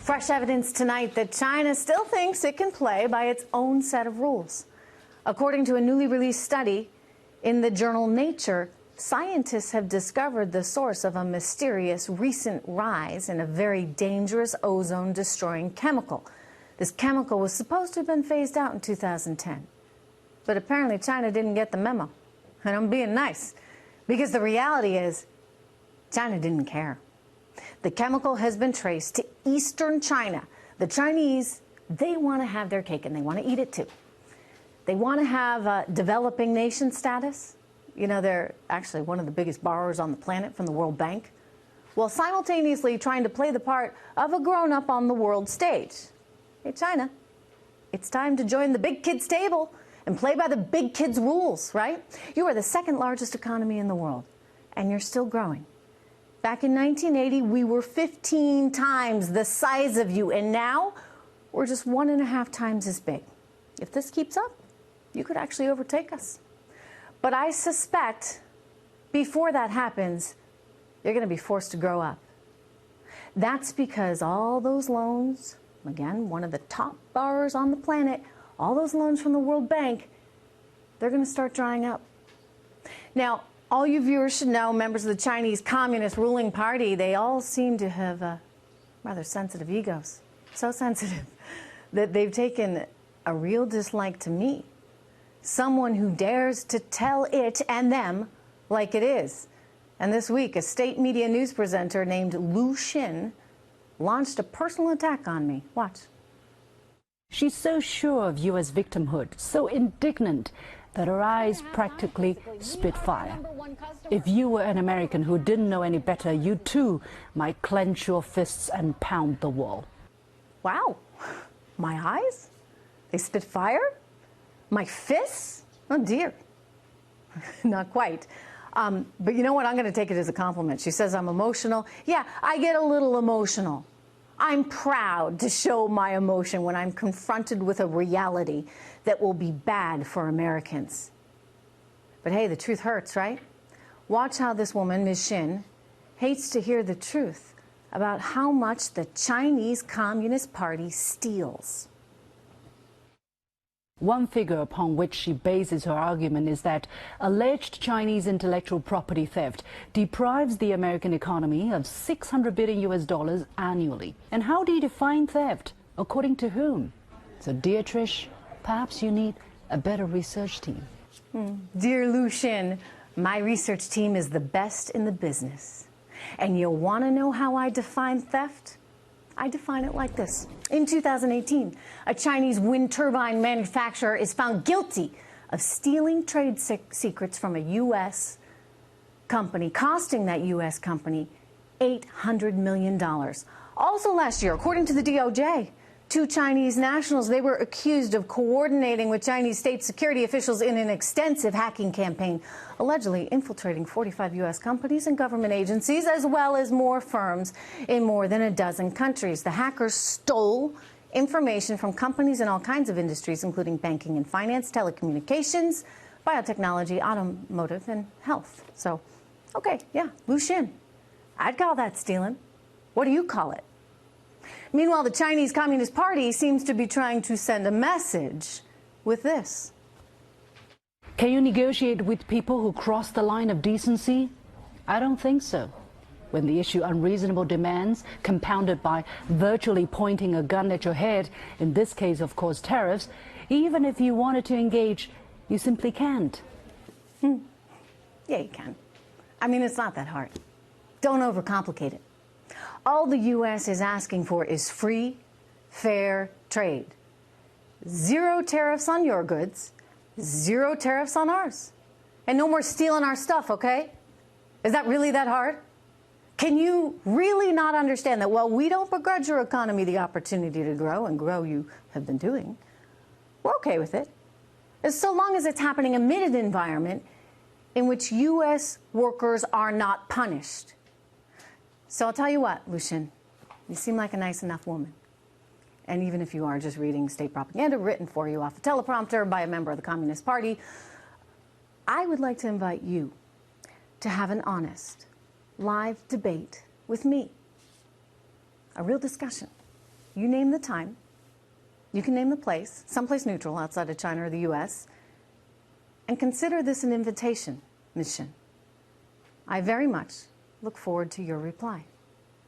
Fresh evidence tonight that China still thinks it can play by its own set of rules. According to a newly released study in the journal Nature, scientists have discovered the source of a mysterious recent rise in a very dangerous ozone-destroying chemical. This chemical was supposed to have been phased out in 2010. But apparently China didn't get the memo. And I'm being nice, because the reality is China didn't care. The chemical has been traced to eastern China. The Chinese, they want to have their cake and they want to eat it too. They want to have developing nation status. You know, they're actually one of the biggest borrowers on the planet from the World Bank, while simultaneously trying to play the part of a grown-up on the world stage. Hey, China, it's time to join the big kids table and play by the big kids rules, right? You are the second largest economy in the world, and you're still growing. Back in 1980, we were 15 times the size of you, and now we're just 1.5 times as big. If this keeps up, you could actually overtake us. But I suspect before that happens, you're going to be forced to grow up. That's because all those loans, again, one of the top borrowers on the planet, all those loans from the World Bank, they're going to start drying up. Now, all you viewers should know, members of the Chinese Communist ruling party, they all seem to have rather sensitive egos. So sensitive that they've taken a real dislike to me. Someone who dares to tell it and them like it is. And this week, a state media news presenter named Lu Xin launched a personal attack on me. Watch. She's so sure of U.S. victimhood, so indignant that her eyes practically spit fire. If you were an American who didn't know any better, you too might clench your fists and pound the wall. Wow, my eyes? They spit fire? My fists? Oh dear. Not quite. But you know what? I'm going to take it as a compliment. She says I'm emotional. Yeah, I get a little emotional. I'm proud to show my emotion when I'm confronted with a reality that will be bad for Americans. But hey, the truth hurts, right? Watch how this woman, Ms. Xin, hates to hear the truth about how much the Chinese Communist Party steals. One figure upon which she bases her argument is that alleged Chinese intellectual property theft deprives the American economy of $600 billion annually. And how do you define theft? According to whom? So, dear Trish, perhaps you need a better research team. Dear Lu Xin, my research team is the best in the business. And you'll want to know how I define theft? I define it like this. In 2018, a Chinese wind turbine manufacturer is found guilty of stealing trade secrets from a U.S. company, costing that U.S. company $800 million. Also last year, according to the DOJ, 2 Chinese nationals, they were accused of coordinating with Chinese state security officials in an extensive hacking campaign, allegedly infiltrating 45 U.S. companies and government agencies, as well as more firms in more than a dozen countries. The hackers stole information from companies in all kinds of industries, including banking and finance, telecommunications, biotechnology, automotive, and health. So, okay, yeah, Lu Xin, I'd call that stealing. What do you call it? Meanwhile, the Chinese Communist Party seems to be trying to send a message with this. Can you negotiate with people who cross the line of decency? I don't think so. When they issue unreasonable demands, compounded by virtually pointing a gun at your head, in this case, of course, tariffs, even if you wanted to engage, you simply can't. Yeah, you can. I mean, it's not that hard. Don't overcomplicate it. All the U.S. is asking for is free, fair trade. 0 tariffs on your goods, 0 tariffs on ours. And no more stealing our stuff, okay? Is that really that hard? Can you really not understand that, well, we don't begrudge your economy the opportunity to grow, and grow you have been doing. We're okay with it. As so long as it's happening amid an environment in which U.S. workers are not punished. So I'll tell you what, Lu Xin, you seem like a nice enough woman. And even if you are just reading state propaganda written for you off a teleprompter by a member of the Communist Party, I would like to invite you to have an honest, live debate with me. A real discussion. You name the time. You can name the place, someplace neutral outside of China or the U.S., and consider this an invitation mission. I very much look forward to your reply.